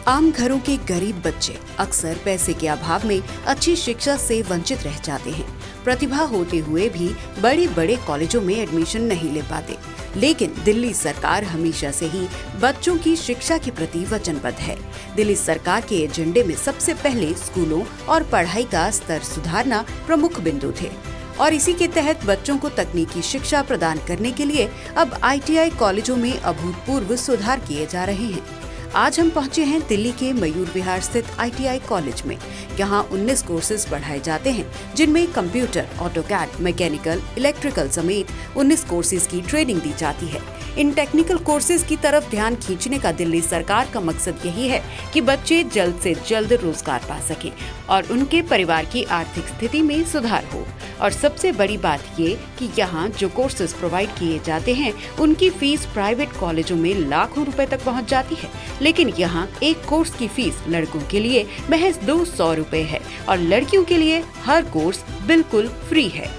आम घरों के गरीब बच्चे अक्सर पैसे के अभाव में अच्छी शिक्षा से वंचित रह जाते हैं। प्रतिभा होते हुए भी बड़े बड़े कॉलेजों में एडमिशन नहीं ले पाते। लेकिन दिल्ली सरकार हमेशा से ही बच्चों की शिक्षा के प्रति वचनबद्ध है। दिल्ली सरकार के एजेंडे में सबसे पहले स्कूलों और पढ़ाई का स्तर सुधारना प्रमुख बिंदु थे और इसी के तहत बच्चों को तकनीकी शिक्षा प्रदान करने के लिए अब ITI कॉलेजों में अभूतपूर्व सुधार किए जा रहे हैं। आज हम पहुंचे हैं दिल्ली के मयूर विहार स्थित ITI कॉलेज में। यहाँ 19 कोर्सेज पढ़ाए जाते हैं, जिनमें कंप्यूटर, ऑटोकैड, मैकेनिकल, इलेक्ट्रिकल समेत 19 कोर्सेज की ट्रेनिंग दी जाती है। इन टेक्निकल कोर्सेज की तरफ ध्यान खींचने का दिल्ली सरकार का मकसद यही है कि बच्चे जल्द से जल्द रोजगार पा सकें और उनके परिवार की आर्थिक स्थिति में सुधार हो। और सबसे बड़ी बात ये कि यहाँ जो कोर्सेज प्रोवाइड किए जाते हैं उनकी फीस प्राइवेट कॉलेजों में लाखों रुपए तक पहुँच जाती है, लेकिन यहाँ एक कोर्स की फीस लड़कों के लिए महज 200 रुपए है और लड़कियों के लिए हर कोर्स बिल्कुल फ्री है।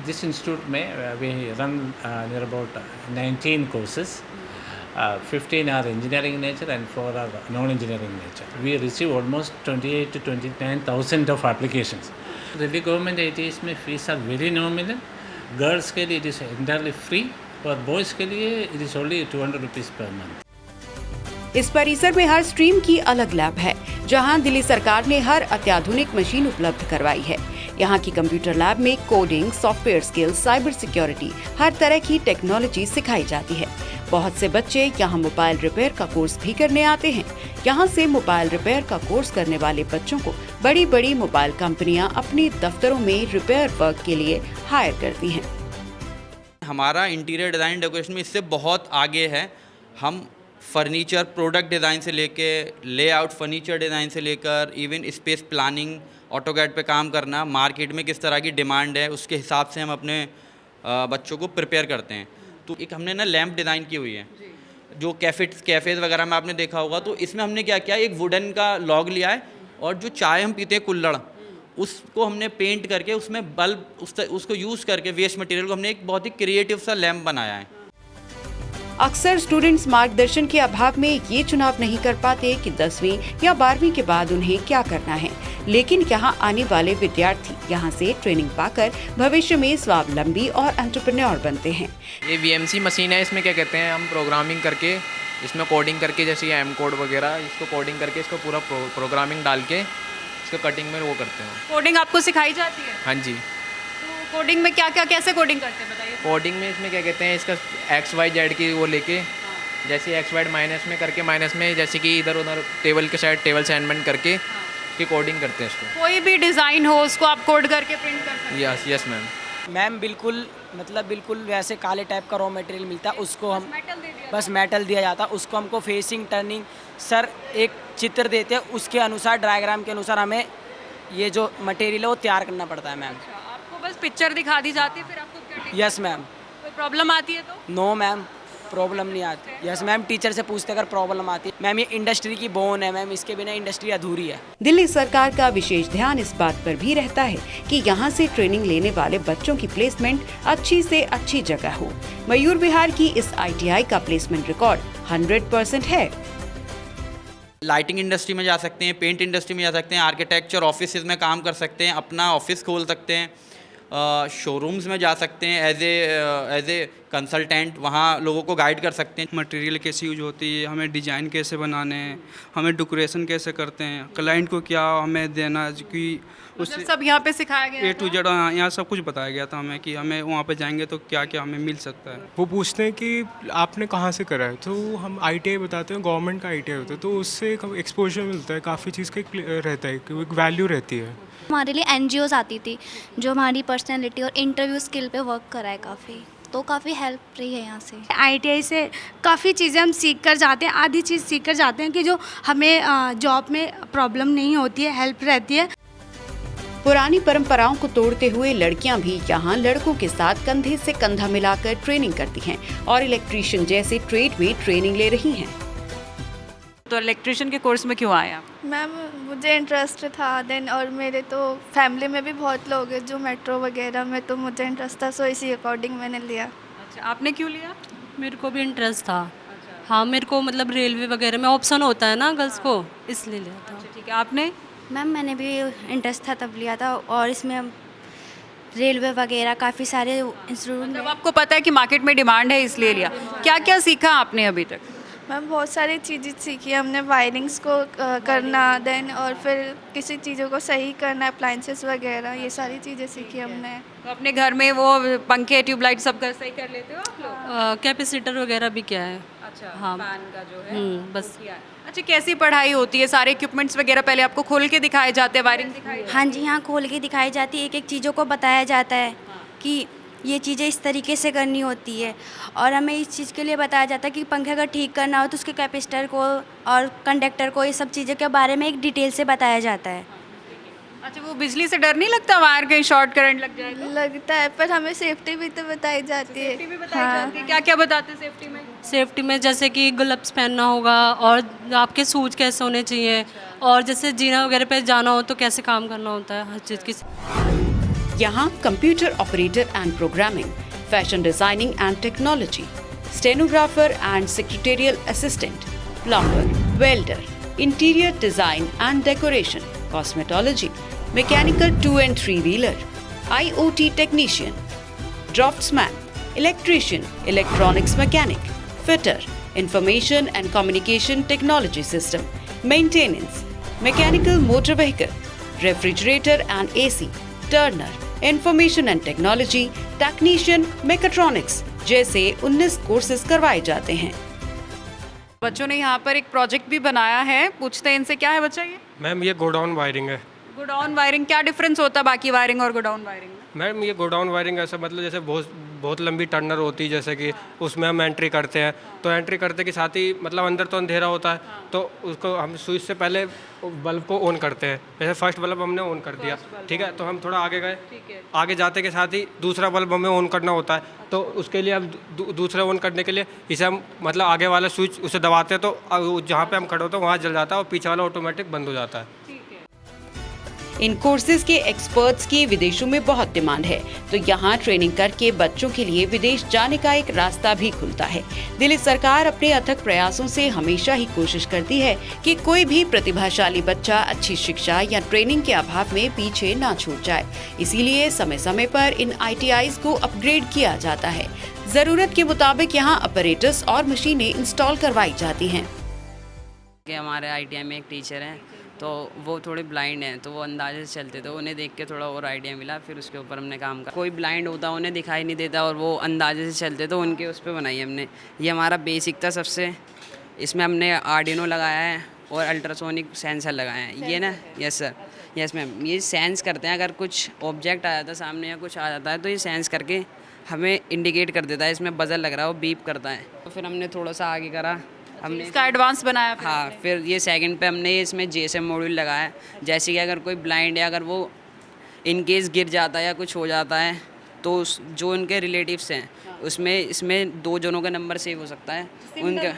This institute we run near about 19 courses. 15 are engineering nature and 4 are non-engineering nature. We receive almost 28 to 29,000 of applications. Delhi government ITIs में fees are very nominal. Girls के लिए it is entirely free. और boys के लिए it is only 200 rupees per month. इस परिसर में हर stream की अलग लैब है, जहां दिल्ली सरकार ने हर अत्याधुनिक मशीन उपलब्ध करवाई है। यहाँ की कंप्यूटर लैब में coding, software skills, cyber security, हर तरह की टेक्नोलॉजी सिखाई जाती है। बहुत से बच्चे यहाँ मोबाइल रिपेयर का कोर्स भी करने आते हैं। यहाँ से मोबाइल रिपेयर का कोर्स करने वाले बच्चों को बड़ी बड़ी मोबाइल कंपनियाँ अपने दफ्तरों में रिपेयर वर्क के लिए हायर करती हैं। हमारा इंटीरियर डिज़ाइन डेकोरेशन में इससे बहुत आगे है। हम फर्नीचर प्रोडक्ट डिज़ाइन से लेके लेआउट फर्नीचर डिज़ाइन से लेकर इवन स्पेस प्लानिंग, ऑटोकैड पे काम करना, मार्केट में किस तरह की डिमांड है उसके हिसाब से हम अपने बच्चों को प्रिपेयर करते हैं। तो एक हमने ना लैंप डिज़ाइन की हुई है जो कैफ़ेज़ वगैरह में आपने देखा होगा। तो इसमें हमने क्या किया, एक वुडन का लॉग लिया है और जो चाय हम पीते हैं कुल्हड़, उसको हमने पेंट करके उसमें बल्ब उसको यूज़ करके वेस्ट मटेरियल को हमने एक बहुत ही क्रिएटिव सा लैंप बनाया है। अक्सर स्टूडेंट्स मार्गदर्शन के अभाव में ये चुनाव नहीं कर पाते कि 10वीं या 12वीं के बाद उन्हें क्या करना है, लेकिन यहाँ आने वाले विद्यार्थी यहाँ से ट्रेनिंग पाकर भविष्य में स्वावलंबी और एंटरप्रेन्योर बनते हैं। ये VMC मशीन है, इसमें क्या कहते हैं हम प्रोग्रामिंग करके, इसमें कोडिंग करके, जैसे M कोड वगैरह, इसको कोडिंग करके इसको पूरा प्रोग्रामिंग डाल के इसको कटिंग में वो करते हैं। कोडिंग आपको सिखाई जाती है? हाँ जी। तो कोडिंग में क्या क्या कैसे कोडिंग करते हैं बताइए। कोडिंग में इसमें क्या कहते हैं, इसका XYZ की वो लेके, जैसे XY माइनस में करके, माइनस में जैसे कि इधर उधर टेबल के साइड टेबल असाइनमेंट करके की कोडिंग करते हैं इसको। कोई भी डिज़ाइन हो उसको आप कोड करके प्रिंट कर सकते हैं? Yes ma'am. मैम बिल्कुल वैसे काले टाइप का रॉ मटेरियल मिलता है, उसको हम बस मेटल दिया जाता है, उसको हमको फेसिंग टर्निंग सर एक चित्र देते हैं, उसके अनुसार डायग्राम के अनुसार हमें ये जो मटेरियल है वो तैयार करना पड़ता है। मैम आपको बस पिक्चर दिखा दी जाती है, फिर आपको कटिंग? Yes ma'am. कोई प्रॉब्लम आती है तो? नो मैम, प्रॉब्लम नहीं आती। यस मैम, टीचर से पूछते अगर प्रॉब्लम आती है। मैम ये इंडस्ट्री की बोन है मैम, इसके बिना इंडस्ट्री अधूरी है। दिल्ली सरकार का विशेष ध्यान इस बात पर भी रहता है कि यहाँ से ट्रेनिंग लेने वाले बच्चों की प्लेसमेंट अच्छी से अच्छी जगह हो। मयूर विहार की इस ITI का प्लेसमेंट रिकॉर्ड 100% है। लाइटिंग इंडस्ट्री में जा सकते हैं, पेंट इंडस्ट्री में जा सकते हैं, आर्किटेक्चर ऑफिस में काम कर सकते हैं, अपना ऑफिस खोल सकते हैं, शोरूम्स में जा सकते हैं एज ए कंसल्टेंट, वहाँ लोगों को गाइड कर सकते हैं। मटेरियल कैसे यूज होती है, हमें डिज़ाइन कैसे बनाने हैं, हमें डेकोरेशन कैसे करते हैं, क्लाइंट को क्या हमें देना, कि उससे सब यहाँ पे सिखाया गया A to Z यहाँ सब कुछ बताया गया था हमें कि हमें वहाँ पे जाएंगे तो क्या क्या हमें मिल सकता है। वो पूछते हैं कि आपने कहाँ से करा है, तो हम ITI बताते हैं, गवर्नमेंट का ITI होता है, तो उससे एक एक्सपोजर मिलता है, काफ़ी चीज़ का रहता है, एक वैल्यू रहती है। हमारे लिए NGOs आती थी जो हमारी पर्सनैलिटी और इंटरव्यू स्किल पे वर्क कराए काफ़ी, तो काफ़ी हेल्प रही है यहाँ से। ITI से काफ़ी चीज़ें हम सीख कर जाते हैं, आधी चीज़ सीख कर जाते हैं कि जो हमें जॉब में प्रॉब्लम नहीं होती है, हेल्प रहती है। पुरानी परंपराओं को तोड़ते हुए लड़कियां भी यहाँ लड़कों के साथ कंधे से कंधा मिलाकर ट्रेनिंग करती हैं और इलेक्ट्रीशियन जैसे ट्रेड में ट्रेनिंग ले रही हैं। तो इलेक्ट्रिशियन के कोर्स में क्यों आया? मैम मुझे इंटरेस्ट था देन, और मेरे तो फैमिली में भी बहुत लोग हैं जो मेट्रो वगैरह में, तो मुझे इंटरेस्ट था, सो इसी अकॉर्डिंग मैंने लिया। अच्छा, आपने क्यों लिया? मेरे को भी इंटरेस्ट था। अच्छा, हाँ मेरे को मतलब रेलवे वगैरह में ऑप्शन होता है ना गर्ल्स को, इसलिए लिया था। ठीक है, आपने? मैम मैंने भी इंटरेस्ट था तब लिया था, और इसमें रेलवे वगैरह काफ़ी सारे इंस्टीट्यूट जब आपको पता है कि मार्केट में डिमांड है इसलिए लिया, क्या क्या सीखा आपने अभी तक? मैम बहुत सारी चीज़ें सीखी हमने, वायरिंग्स को करना, देन और फिर किसी चीज़ों को सही करना, अप्लाइंसेस वगैरह, ये सारी चीज़ें सीखी हमने। तो अपने घर में वो पंखे ट्यूबलाइट सब कर सही कर लेते हो आप लोग? कैपेसिटर वगैरह भी क्या है। अच्छा, हाँ। फैन का जो है बस। अच्छा, कैसी पढ़ाई होती है? सारे इक्विपमेंट्स वगैरह पहले आपको खोल के दिखाए जाते हैं, वायरिंग दिखाई जाती है? हाँ जी, यहाँ खोल के दिखाई जाती है, एक एक चीज़ों को बताया जाता है कि ये चीज़ें इस तरीके से करनी होती है, और हमें इस चीज़ के लिए बताया जाता है कि पंखे अगर ठीक करना हो तो उसके कैपेसिटर को और कंडक्टर को, ये सब चीज़ों के बारे में एक डिटेल से बताया जाता है। अच्छा, वो बिजली से डर नहीं लगता वायर कहीं शॉर्ट करंट लग जाए तो? लगता है, पर हमें सेफ्टी भी तो बताई जाती है। सेफ्टी भी बताई जाती है, क्या क्या बताते हैं सेफ्टी में? सेफ्टी में जैसे कि ग्लव्स पहनना होगा, और आपके शूज कैसे होने चाहिए, और जैसे जीना वगैरह पे जाना हो तो कैसे काम करना होता है, हर चीज़ की। यहाँ computer operator and programming, fashion designing and technology, stenographer and secretarial assistant, plumber, welder, interior design and decoration, cosmetology, mechanical 2 and 3 wheeler, IoT technician, draughtsman, electrician, electronics mechanic, fitter, information and communication technology system, maintenance, mechanical motor vehicle, refrigerator and AC, Turner, information and technology, technician, mechatronics जैसे 19 courses करवाए जाते हैं। बच्चों ने यहाँ पर एक project भी बनाया है, पूछते हैं इनसे, क्या है बच्चा ये? मैम ये गोडाउन वायरिंग है। गोडाउन वायरिंग, क्या डिफरेंस होता है बाकी वायरिंग और गोडाउन वायरिंग में? मैम ये गोडाउन वायरिंग ऐसा मतलब जैसे बहुत लंबी टर्नर होती है, जैसे कि उसमें हम एंट्री करते हैं, तो एंट्री करते के साथ ही मतलब अंदर तो अंधेरा होता है, तो उसको हम स्विच से पहले बल्ब को ऑन करते हैं। जैसे फर्स्ट बल्ब हमने ऑन कर दिया, ठीक है, तो हम थोड़ा आगे गए, आगे जाते के साथ ही दूसरा बल्ब हमें ऑन करना होता है, तो उसके लिए हम दूसरा ऑन करने के लिए इसे हम मतलब आगे वाला स्विच उसे दबाते हैं, तो जहाँ पे हम खड़े होते हैं वहाँ जल जाता है, और पीछे वाला ऑटोमेटिक बंद हो जाता है। इन कोर्सेज के एक्सपर्ट्स की विदेशों में बहुत डिमांड है, तो यहाँ ट्रेनिंग करके बच्चों के लिए विदेश जाने का एक रास्ता भी खुलता है। दिल्ली सरकार अपने अथक प्रयासों से हमेशा ही कोशिश करती है कि कोई भी प्रतिभाशाली बच्चा अच्छी शिक्षा या ट्रेनिंग के अभाव में पीछे ना छूट जाए। इसीलिए समय समय पर इन ITIs को अपग्रेड किया जाता है। जरूरत के मुताबिक यहाँ ऑपरेटर्स और मशीनें इंस्टॉल करवाई जाती हैं। हमारे ITI में एक टीचर हैं, तो वो थोड़े ब्लाइंड हैं, तो वो अंदाजे से चलते थे, उन्हें देख के थोड़ा और आइडिया मिला, फिर उसके ऊपर हमने काम करा। कोई ब्लाइंड होता उन्हें दिखाई नहीं देता और वो अंदाजे से चलते, तो उनके उस पर बनाई हमने। ये हमारा बेसिक था सबसे। इसमें हमने आर्डिनो लगाया है और अल्ट्रासोनिक सेंसर लगाए हैं। ये ना, यस सर, यस मैम, ये सेंस करते हैं, अगर कुछ ऑब्जेक्ट आ जाता है सामने या कुछ आ जाता है तो ये सेंस करके हमें इंडिकेट कर देता है इसमें बजर लग रहा है, वो बीप करता है। तो फिर हमने थोड़ा सा आगे करा, हमने इसका एडवांस बनाया फिर? हाँ, फिर ये सेकंड पे हमने इसमें GSM मॉड्यूल लगाया, जैसे कि अगर कोई ब्लाइंड है, अगर वो इन केस गिर जाता है या कुछ हो जाता है, तो जो उनके रिलेटिव्स हैं उसमें इसमें 2 जनों का नंबर सेव हो सकता है उनका।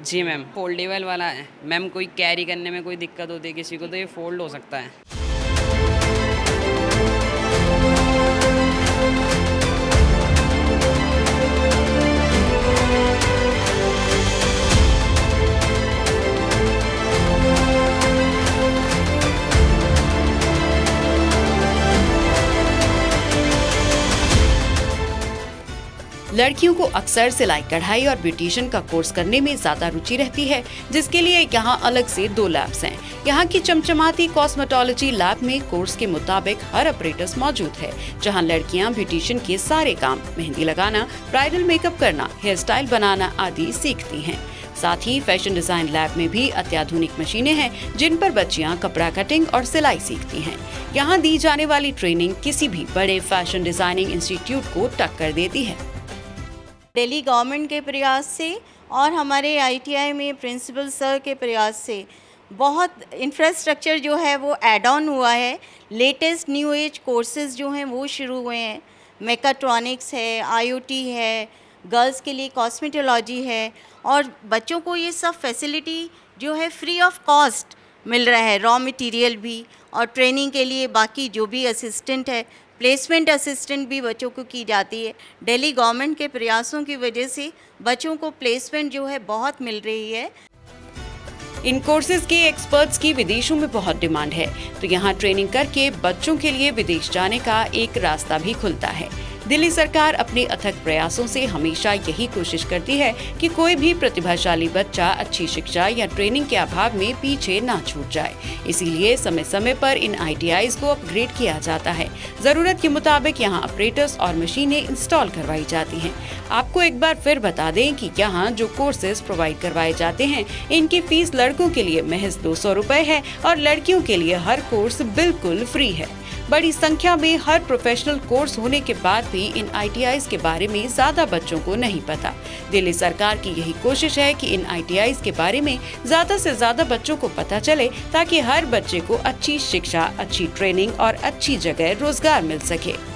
जी मैम, फोल्डेबल वाला है मैम, कोई कैरी करने में कोई दिक्कत होती है किसी को तो ये फोल्ड हो सकता है। लड़कियों को अक्सर सिलाई कढ़ाई और ब्यूटिशियन का कोर्स करने में ज्यादा रुचि रहती है, जिसके लिए यहाँ अलग से 2 लैब्स हैं। यहाँ की चमचमाती कॉस्मेटोलॉजी लैब में कोर्स के मुताबिक हर ऑपरेटर्स मौजूद है, जहाँ लड़कियाँ ब्यूटिशियन के सारे काम, मेहंदी लगाना, ब्राइडल मेकअप करना, हेयर स्टाइल बनाना आदि सीखती हैं। साथ ही फैशन डिजाइन लैब में भी अत्याधुनिक मशीनें हैं, जिन पर बच्चियां कपड़ा कटिंग और सिलाई सीखती हैं। यहाँ दी जाने वाली ट्रेनिंग किसी भी बड़े फैशन डिजाइनिंग इंस्टीट्यूट को टक्कर देती है। दिल्ली गवर्नमेंट के प्रयास से और हमारे ITI में प्रिंसिपल सर के प्रयास से बहुत इंफ्रास्ट्रक्चर जो है वो ऐड ऑन हुआ है। लेटेस्ट न्यू एज कोर्सेज जो हैं वो शुरू हुए हैं। मेकाट्रॉनिक्स है, IoT है, गर्ल्स के लिए कॉस्मेटोलॉजी है, और बच्चों को ये सब फैसिलिटी जो है फ्री ऑफ कॉस्ट मिल रहा है, रॉ मटेरियल भी, और ट्रेनिंग के लिए बाकी जो भी असिस्टेंट है प्लेसमेंट असिस्टेंट भी बच्चों को की जाती है। दिल्ली गवर्नमेंट के प्रयासों की वजह से बच्चों को प्लेसमेंट जो है बहुत मिल रही है। इन कोर्सेज के एक्सपर्ट्स की विदेशों में बहुत डिमांड है, तो यहाँ ट्रेनिंग करके बच्चों के लिए विदेश जाने का एक रास्ता भी खुलता है। दिल्ली सरकार अपने अथक प्रयासों से हमेशा यही कोशिश करती है कि कोई भी प्रतिभाशाली बच्चा अच्छी शिक्षा या ट्रेनिंग के अभाव में पीछे ना छूट जाए। इसीलिए समय समय पर इन ITIs को अपग्रेड किया जाता है। जरूरत के मुताबिक यहाँ ऑपरेटर्स और मशीनें इंस्टॉल करवाई जाती हैं। आपको एक बार फिर बता दें कि यहाँ जो कोर्सेज प्रोवाइड करवाए जाते हैं, इनकी फीस लड़कों के लिए महज 200 रुपए है और लड़कियों के लिए हर कोर्स बिल्कुल फ्री है। बड़ी संख्या में हर प्रोफेशनल कोर्स होने के बाद भी इन ITIs के बारे में ज्यादा बच्चों को नहीं पता। दिल्ली सरकार की यही कोशिश है कि इन ITIs के बारे में ज्यादा से ज्यादा बच्चों को पता चले, ताकि हर बच्चे को अच्छी शिक्षा, अच्छी ट्रेनिंग और अच्छी जगह रोजगार मिल सके।